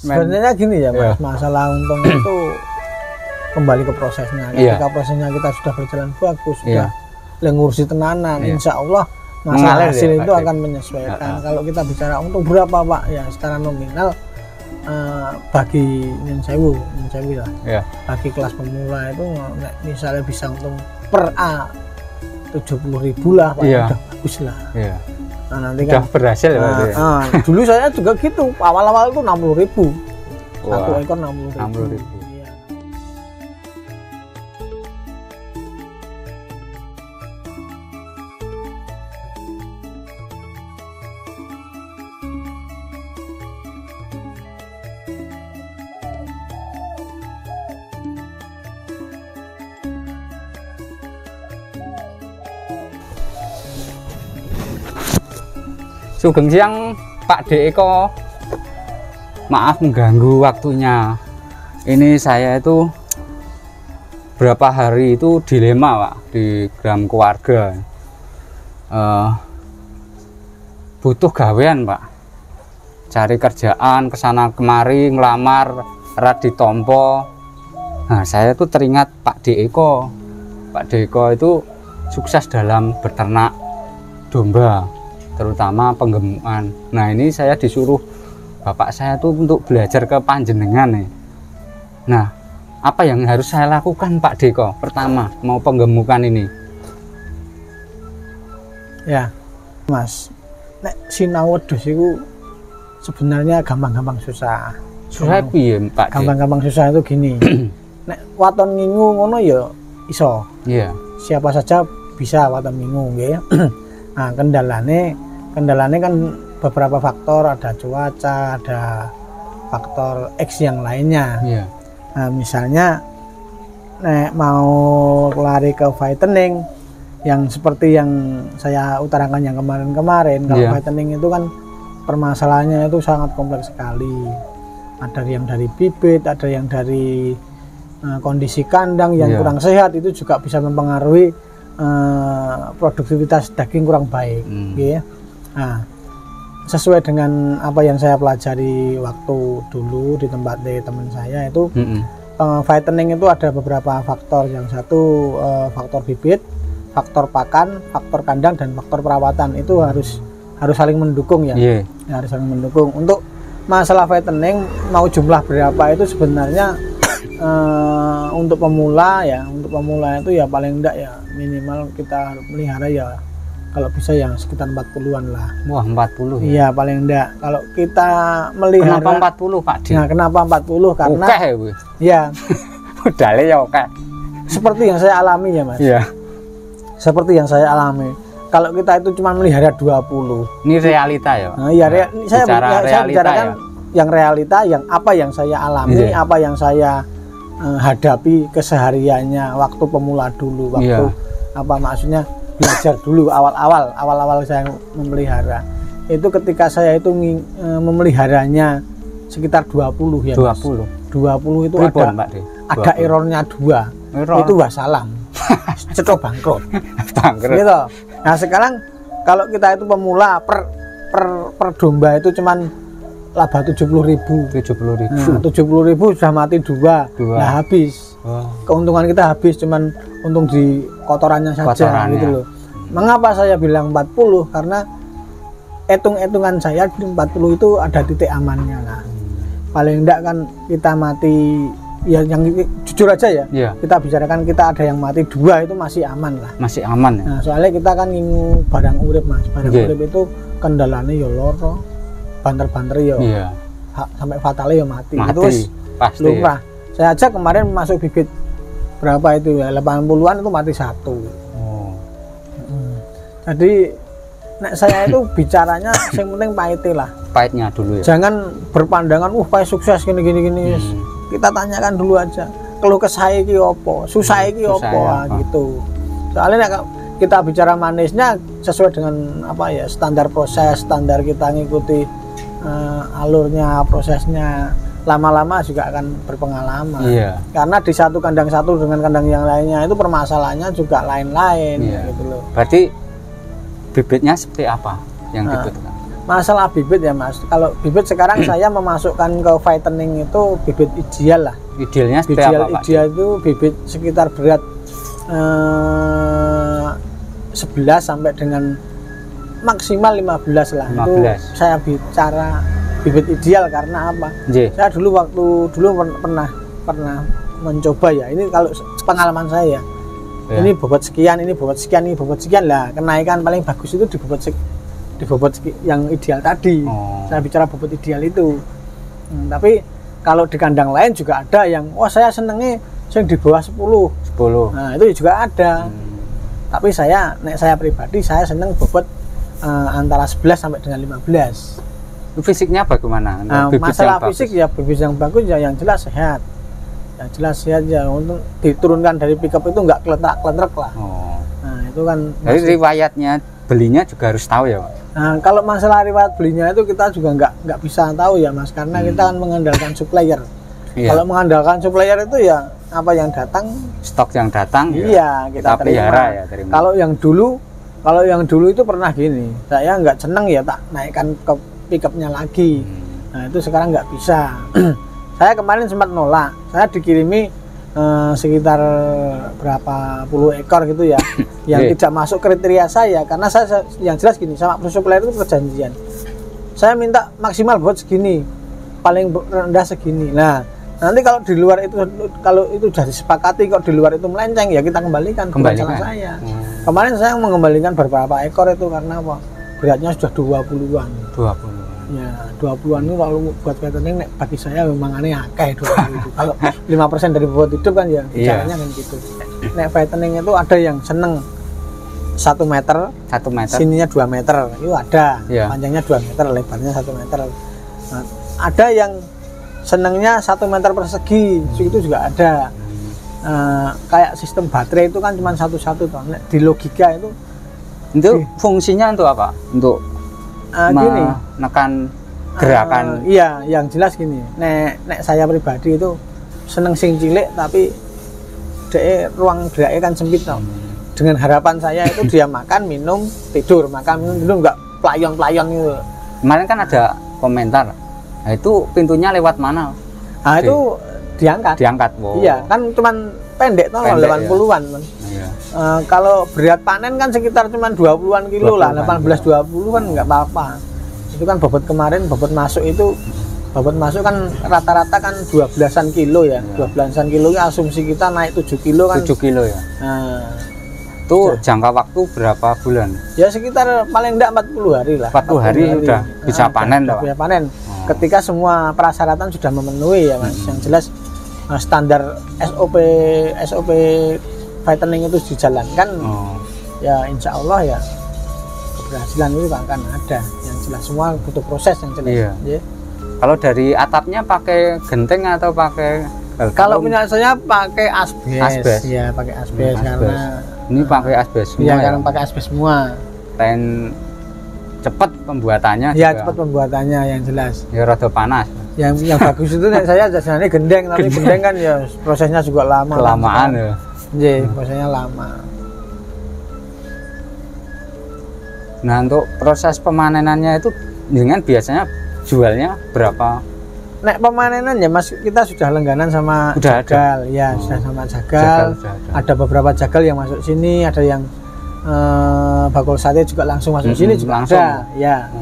Sebenarnya gini ya Mas, masalah untung itu kembali ke prosesnya. Ketika prosesnya kita sudah berjalan bagus, sudah ngurusi tenanan, insya Allah masalah hasil itu akan menyesuaikan. Kalau kita bicara untung berapa Pak, ya secara nominal bagi Nyun Sewu lah, bagi kelas pemula itu misalnya bisa untung per A 70.000 lah Pak, udah bagus lah. Nah, nanti udah kan berhasil ya Pak. Dulu saya juga gitu, awal-awal itu 60.000 satu ekor 60.000. Sugeng siang Pak Eko, maaf mengganggu waktunya. Ini saya itu berapa hari itu dilema Pak di Gram Keluarga, butuh gawean Pak, cari kerjaan kesana kemari, ngelamar rat ditompo. Nah saya tuh teringat Pak Eko. Pak Eko itu sukses dalam beternak domba, terutama penggemukan. Nah ini saya disuruh bapak saya tuh untuk belajar ke panjenengan nih. Nah apa yang harus saya lakukan Pak Eko? Pertama mau penggemukan ini. Ya Mas, nek sinau wedhus itu sebenarnya gampang-gampang susah. Susah piye Pak? Gampang-gampang susah itu gini. Nek waton ngingu ngono ya iso. Iya. Siapa saja bisa waton ngingu nggih. Nah kendalanya kan beberapa faktor, ada cuaca, ada faktor X yang lainnya. Nah misalnya mau lari ke whitening yang seperti yang saya utarakan yang kemarin-kemarin, kalau whitening itu kan permasalahannya itu sangat kompleks sekali. Ada yang dari bibit, ada yang dari kondisi kandang yang kurang sehat, itu juga bisa mempengaruhi produktivitas daging kurang baik. Nah, sesuai dengan apa yang saya pelajari waktu dulu di tempat teman saya itu, whitening itu ada beberapa faktor. Yang satu faktor bibit, faktor pakan, faktor kandang, dan faktor perawatan. Itu harus saling mendukung ya. Harus saling mendukung. Untuk masalah whitening mau jumlah berapa itu sebenarnya untuk pemula itu ya paling enggak ya minimal kita melihara ya kalau bisa yang sekitar 40-an lah. Wah 40 ya? Iya paling enggak. Kalau kita melihara. Kenapa 40 Pak? Nah kenapa 40? Karena oke ya udahlah ya oke. Seperti yang saya alami ya Mas. Iya. Seperti yang saya alami. Kalau kita itu cuma melihara 20. Ini realita ya? Nah, iya saya bicarakan yang realita, yang apa yang saya alami, apa yang saya hadapi kesehariannya waktu pemula dulu, waktu apa maksudnya belajar dulu awal-awal saya memelihara. Itu ketika saya itu memeliharanya sekitar 20 ya. 20 itu ada errornya 2. Itu wassalam. Cetok bangkrut. Gitu. Nah, sekarang kalau kita itu pemula per domba itu cuman laba 70.000. 70.000 sudah mati 2. Nah, habis. Keuntungan kita habis cuman untung di kotorannya saja gitu loh. Mengapa saya bilang 40? Karena hitung-hitungan saya di 40 itu ada titik amannya lah. Paling enggak kan kita mati ya yang jujur aja ya. Kita bicarakan kita ada yang mati 2 itu masih aman lah. Masih aman ya. Nah, soalnya kita kan ngingu barang urip Mas. Barang urip itu kendalanya ya loro, banter-banter ya. Sampai fatalnya ya mati. Itu pasti lumrah. Saya aja kemarin masuk bibit berapa itu ya 80-an itu mati 1. Jadi saya itu bicaranya yang penting pahitnya lah. Pahitnya dulu ya. Jangan berpandangan pahit sukses gini. Kita tanyakan dulu aja. Keluh kesah iki opo, susah iki opo gitu. Soalnya kita bicara manisnya sesuai dengan apa ya standar proses, standar kita ngikuti alurnya, prosesnya. Lama-lama juga akan berpengalaman. Karena di satu kandang satu dengan kandang yang lainnya itu permasalahannya juga lain-lain gitu loh. Berarti bibitnya seperti apa yang dibutuhkan? Masalah bibit ya Mas, kalau bibit sekarang saya memasukkan ke fattening itu bibit ideal lah. Idealnya seperti Ideal, apa Pak? ideal itu bibit sekitar berat 11 sampai dengan maksimal 15 lah. 15. Itu saya bicara bibit ideal karena apa? J. Saya dulu pernah mencoba ya. Ini kalau pengalaman saya. Ya. Ini bobot sekian, ini bobot sekian, ini bobot sekian lah. Kenaikan paling bagus itu di bobot yang ideal tadi. Saya bicara bobot ideal itu. Tapi kalau di kandang lain juga ada yang saya senengnya yang di bawah 10. Nah, itu juga ada. Tapi saya pribadi saya seneng bobot antara 11 sampai dengan 15. Fisiknya bagaimana? Masalah fisik ya bibit yang bagus ya yang jelas sehat. Yang jelas sehat ya untuk diturunkan dari pickup itu nggak keletrak-keletrak lah. Nah, itu kan jadi riwayatnya belinya juga harus tahu ya Pak? Nah, kalau masalah riwayat belinya itu kita juga nggak bisa tahu ya Mas, karena kita kan mengandalkan supplier. Kalau mengandalkan supplier itu ya apa yang datang, stok yang datang kita pelihara terima. Kalau yang dulu itu pernah gini, saya nggak seneng ya tak naikkan ke pickupnya lagi. Nah itu sekarang nggak bisa. Saya kemarin sempat nolak, saya dikirimi sekitar berapa puluh ekor gitu ya yang tidak masuk kriteria saya, karena saya yang jelas gini, sama supplier itu perjanjian, saya minta maksimal buat segini, paling rendah segini. Nah nanti kalau di luar itu, kalau itu sudah disepakati kok di luar itu melenceng ya kita kembalikan. Salah saya. Kemarin saya mengembalikan beberapa ekor itu karena apa? Beratnya sudah 20-an. 20. Ya 20-an itu kalau buat fattening bagi saya memang aneh akeh 20 itu. Kalau 5% dari bobot hidup kan ya caranya kan gitu. Nek fattening itu ada yang seneng 1 meter, sininya 2 meter, itu ada. Panjangnya 2 meter, lebarnya 1 meter. Nah, ada yang senengnya 1 meter persegi, itu juga ada. Kayak sistem baterai itu kan cuma satu-satu toh. Di logika itu fungsinya untuk apa? Untuk gini, menekan gerakan. Iya, yang jelas gini. Nek saya pribadi itu seneng sing cilik tapi ruang geraknya kan sempit toh. Dengan harapan saya itu dia makan, minum, tidur, nggak pelayon-pelayon gitu. Kemarin kan ada komentar. Nah, itu pintunya lewat mana? Nah, itu diangkat. Iya, kan cuman pendek toh, 80-an. Iya. Kalau berat panen kan sekitar cuman 20-an kilo lah, 18-20 kan nggak apa-apa. Itu kan bobot kemarin, bobot masuk kan rata-rata kan 12-an kilo ya. 12-an kilo asumsi kita naik 7 kilo kan. 7 kilo ya. Nah, itu jangka waktu berapa bulan? Ya sekitar paling enggak 40 hari lah. 40 hari sudah bisa panen toh. Bisa panen. Ketika semua persyaratan sudah memenuhi ya Mas. Yang jelas standar SOP fattening itu dijalankan, ya insya Allah ya keberhasilan itu akan ada. Yang jelas semua butuh proses yang jelas. Ya. Kalau dari atapnya pakai genteng atau pakai? Kalau punya saya pakai asbes. Ya pakai asbes karena ini pakai asbes semua. Iya karena pakai asbes semua. Dan cepat pembuatannya. Ya cepat pembuatannya yang jelas. Ya rada panas. Yang bagus itu saya jajanannya gendeng, tapi gendeng kan ya prosesnya juga lama. Kelamaan ya. Iya, prosesnya lama. Nah untuk proses pemanenannya itu dengan biasanya jualnya berapa? Nek pemanenan ya Mas, kita sudah langganan sama jagal ya, sudah sama jagal. Ada beberapa jagal yang masuk sini, ada yang bakul sate juga langsung masuk sini juga langsung. Ada ya.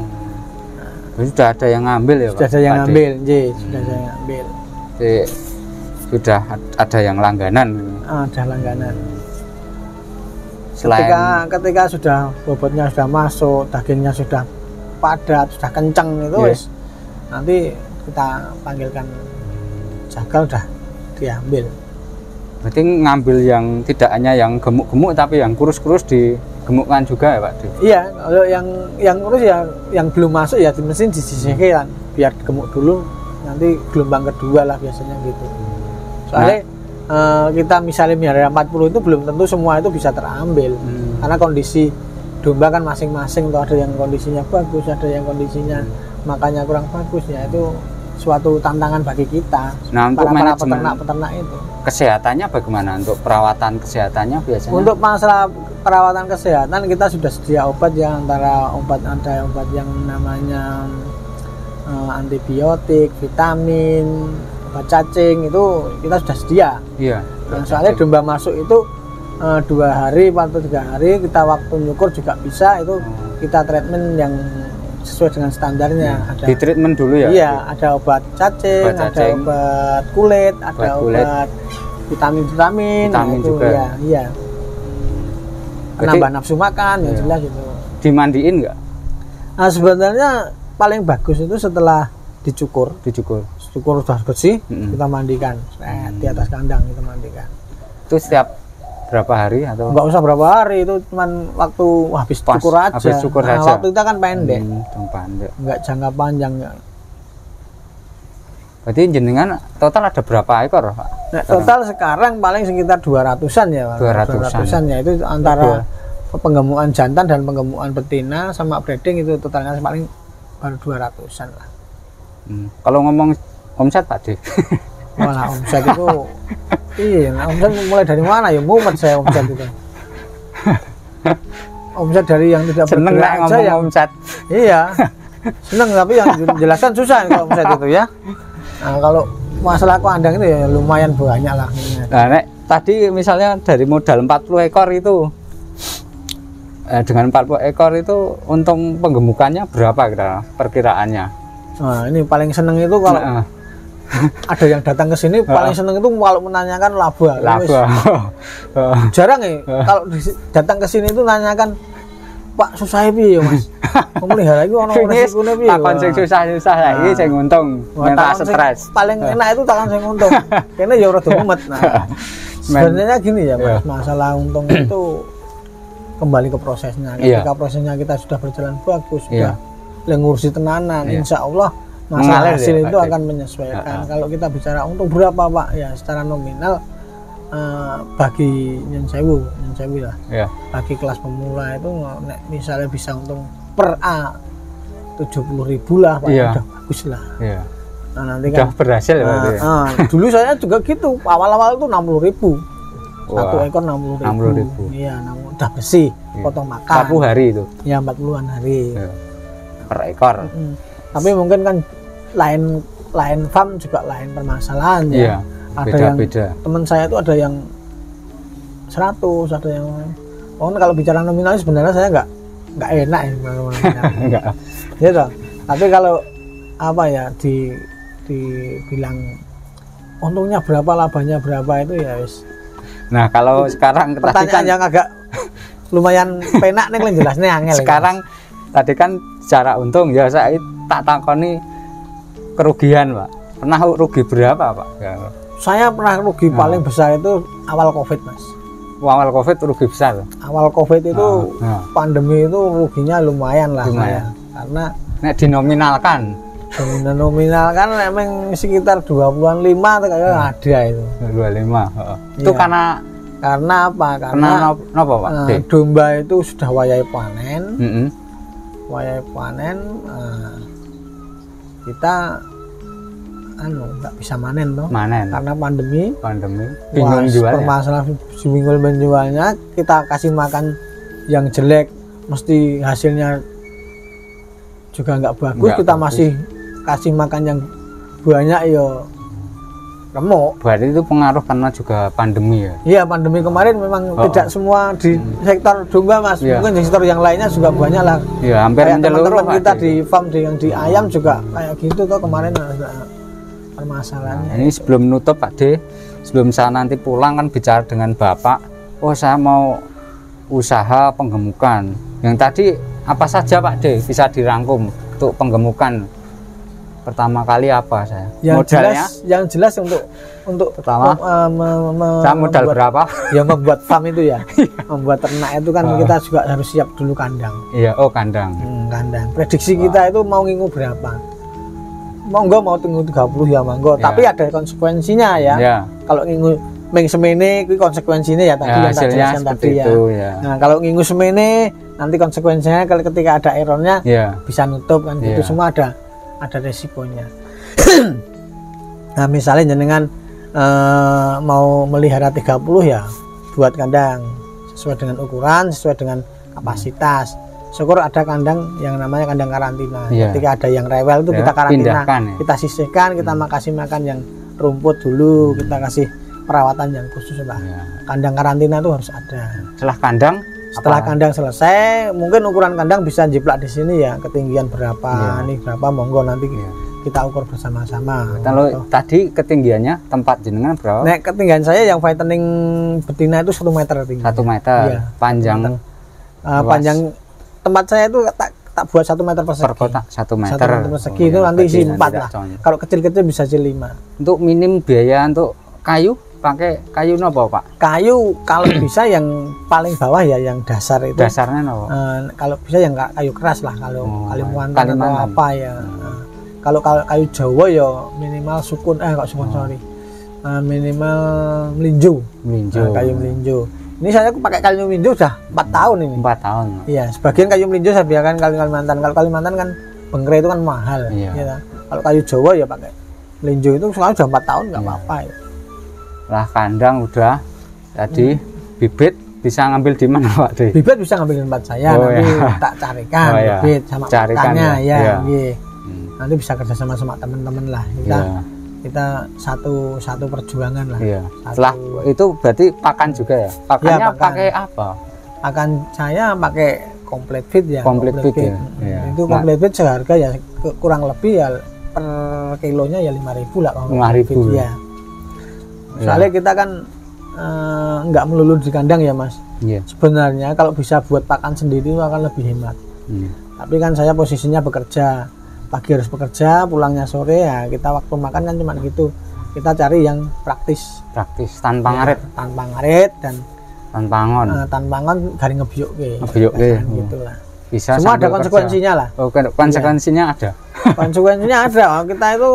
Sudah ada yang ngambil ya Pak? Sudah ada yang ngambil, sudah saya ngambil. Sudah ada yang langganan. Ada langganan. Ketika sudah bobotnya sudah masuk, dagingnya sudah padat, sudah kencang itu nanti kita panggilkan jagal udah diambil. Berarti ngambil yang tidak hanya yang gemuk-gemuk tapi yang kurus-kurus digemukkan juga ya Pak? Iya, kalau yang kurus ya yang belum masuk ya di mesin disisihkan biar gemuk dulu, nanti gelombang kedua lah biasanya gitu. Soalnya kita misalnya miara 40 itu belum tentu semua itu bisa terambil. Karena kondisi domba kan masing-masing tuh, ada yang kondisinya bagus, ada yang kondisinya makannya kurang bagus ya, itu suatu tantangan bagi kita. Nah, untuk para manajemen peternak-peternak itu. Kesehatannya bagaimana? Untuk perawatan kesehatannya biasanya? Untuk masalah perawatan kesehatan kita sudah sedia obat ya, antara ada obat yang namanya antibiotik, vitamin, obat cacing itu kita sudah sedia. Iya. Nah, soalnya domba masuk itu 2 hari atau 3 hari kita waktu nyukur juga bisa, itu kita treatment yang sesuai dengan standarnya. Ada di treatment dulu ya? Iya, ada obat cacing, ada obat kulit, ada obat vitamin itu juga. Ya, iya. Penambah nafsu makan, yang jelas itu. Dimandiin nggak? Nah, sebenarnya paling bagus itu setelah dicukur sudah bersih, kita mandikan di atas kandang, kita mandikan. Itu setiap berapa hari atau? Nggak usah berapa hari, itu cuman waktu habis cukur aja. Habis cukur nah, aja. waktu kita kan pendek, pendek. Nggak jangka panjang. Berarti jenengan total ada berapa ekor, Pak? Nah, total sekarang paling sekitar 200-an ya, Pak. 200-an ya, itu antara penggemukan jantan dan penggemukan betina sama breeding itu totalnya paling baru 200-an lah. Kalau ngomong omset Pak De? Malah omset itu iya, omset mulai dari mana ya, mumet saya omset itu. Omset dari yang tidak seneng bergerak aja yang omset. Iya. Seneng, tapi yang jelaskan susah kalau omset itu ya. Nah, kalau masalah kandang itu ya lumayan banyak lah. Nah, Nek, tadi misalnya dari modal 40 ekor itu dengan 40 ekor itu untung penggemukannya berapa kira perkiraannya? Nah, ini paling seneng itu kalau ada yang datang ke sini paling seneng itu kalau menanyakan laba. Jarang ya kalau datang ke sini itu nanyakan, Pak susah piye ya Mas? Memelihara iki ono resikone piye? Takon sing susah-susah saiki sing untung, ora stres. Paling enak itu takon sing untung. Kene ya rada mumet. Nah, sebenarnya gini ya Mas, masalah untung itu kembali ke prosesnya. Ketika prosesnya kita sudah berjalan bagus, sudah ngurusi tenanan, insya Allah masalah hasil itu akan menyesuaikan. Kalau kita bicara untung berapa Pak, ya secara nominal bagi nyen sewu lah, bagi kelas pemula itu misalnya bisa untung per A 70.000 lah Pak, udah bagus lah. Nah, nanti kan berhasil ya berarti. Dulu saya juga gitu, awal-awal itu 60.000 satu ekor 60.000. Iya, udah bersih, potong makan. 40 hari itu? Ya 40-an hari. Per ekor. Tapi mungkin kan lain farm juga lain permasalahan ya. Iya, ada yang teman saya itu ada yang 100, ada yang kalau bicara nominal sebenarnya saya nggak enak ya enggak. Ya toh. Tapi kalau apa ya dibilang untungnya berapa, labanya berapa itu ya wis. Nah, kalau sekarang pertanyaan yang agak lumayan penak nih jelasnya angel. Sekarang tadi kan secara untung ya saya tak takoni kerugian Pak. Pernah rugi berapa Pak? Saya pernah rugi paling besar itu awal Covid Mas. Awal Covid rugi besar? Awal Covid itu pandemi itu ruginya lumayan lah. Karena nek dinominalkan memang sekitar 25 kayaknya ada itu. 25. Itu karena apa? Karena apa Pak? Domba itu sudah wayahe panen. Wayahe panen, kita nggak bisa manen toh. Karena pandemi bingung jualnya. Permasalahan bingung menjualnya, kita kasih makan yang jelek mesti hasilnya juga nggak bagus. Kita masih kasih makan yang banyak yo remuk. Berarti itu pengaruh karena juga pandemi ya? Iya, pandemi kemarin memang tidak semua di sektor domba Mas. Mungkin di sektor yang lainnya juga banyak lah. Iya, hampir menyeluruh. Teman-teman kita di farm yang di ayam juga kayak gitu toh kemarin ada permasalahannya. Nah, ini sebelum nutup Pak De, sebelum saya nanti pulang kan bicara dengan Bapak, saya mau usaha penggemukan. Yang tadi apa saja Pak De bisa dirangkum untuk penggemukan? Pertama kali apa saya? Modalnya? Yang jelas untuk pertama saya modal berapa? Ya membuat farm itu ya. Membuat ternak itu kan kita juga harus siap dulu kandang. Iya, kandang. Kandang. Prediksi kita itu mau ngingu berapa? Monggo mau tunggu 30 ya monggo, tapi ada konsekuensinya ya. Kalau ngingu ming semene kuwi konsekuensinya ya tadi yang tadi ya. Nah, kalau ngingu semene nanti konsekuensinya kalau ketika ada errornya bisa nutup kan gitu, semua ada resikonya. Nah misalnya jenengan mau melihara 30 ya buat kandang sesuai dengan ukuran, sesuai dengan kapasitas. Syukur ada kandang yang namanya kandang karantina. Ketika ada yang rewel itu kita karantina, kita sisihkan, kita kasih makan yang rumput dulu, kita kasih perawatan yang khusus Pak. Kandang karantina itu harus ada. Setelah kandang selesai, mungkin ukuran kandang bisa jiplak di sini ya, ketinggian berapa, ini berapa, monggo nanti kita ukur bersama-sama. Kalau tadi ketinggiannya tempat jenengan berapa? Nek ketinggian saya yang whitening betina itu 1 meter tinggi. 1 meter. Iya. Panjang. Panjang tempat saya itu tak buat 1 meter persegi. Per kotak 1 meter. 1 meter persegi itu nanti isi 4 lah. Kalau kecil-kecil bisa isi 5. Untuk minim biaya untuk kayu, pakai kayu nopo Pak? Kayu kalau bisa yang paling bawah ya yang dasar itu. Dasarnya nopo? Kalau bisa yang kayu keras lah, kalau Kalimantan atau apa ya. Kalau kayu Jawa ya minimal sukun sorry. Minimal melinjo. Kayu melinjo. Ini saya pakai kayu melinjo sudah 4 tahun ini. 4 tahun. Iya, sebagian kayu melinjo saya biarkan Kalimantan. Kalau Kalimantan kan bengkre itu kan mahal. Iya. Kalau kayu Jawa ya pakai melinjo itu soalnya sudah 4 tahun nggak apa-apa ya. Lah kandang udah, tadi bibit bisa ngambil di mana Pak De? Bibit bisa ngambil di tempat saya, nanti tak carikan bibit sama pakannya ya. Nanti bisa kerja sama teman-teman lah, kita satu perjuangan lah. Setelah itu berarti pakan juga ya? Pakannya pakai apa? Pakan saya pakai complete feed ya. Complete feed ya. Itu complete feed seharga ya kurang lebih ya per kilonya ya 5.000 lah. 5.000 ya. Soalnya kita kan nggak melulu di kandang ya Mas. Sebenarnya kalau bisa buat pakan sendiri itu akan lebih hemat. Tapi kan saya posisinya bekerja, pagi harus bekerja, pulangnya sore ya kita waktu makan kan cuma gitu. Kita cari yang praktis tanpa ngarit. Tanpa ngarit dan tanpa ngon. Tanpa ngon garing ngebiuk gitulah. Bisa semua ada konsekuensinya lah. Konsekuensinya ada. Konsekuensinya ada. Kita itu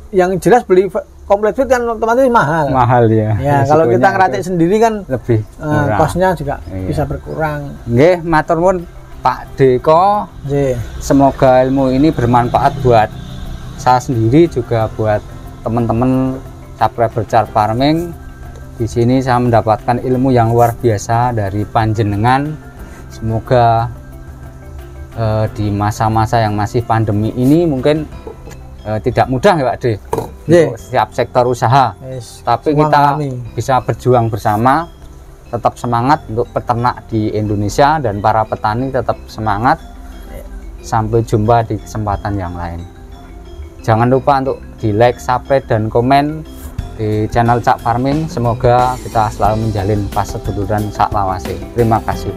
yang jelas beli complete feed kan otomatis mahal ya. Kalau kita ngeracik sendiri kan lebih kosnya juga bisa berkurang. Nggih, matur nuwun Pak Deko. Semoga ilmu ini bermanfaat buat saya sendiri juga buat teman-teman subscriber Char Farming. Di sini saya mendapatkan ilmu yang luar biasa dari panjenengan. Semoga di masa-masa yang masih pandemi ini mungkin tidak mudah ya Pak De untuk setiap sektor usaha, tapi kita bisa berjuang bersama, tetap semangat untuk peternak di Indonesia dan para petani tetap semangat. Sampai jumpa di kesempatan yang lain. Jangan lupa untuk di like, subscribe dan komen di channel Char Farming. Semoga kita selalu menjalin pas seduluran sak lawase. Terima kasih.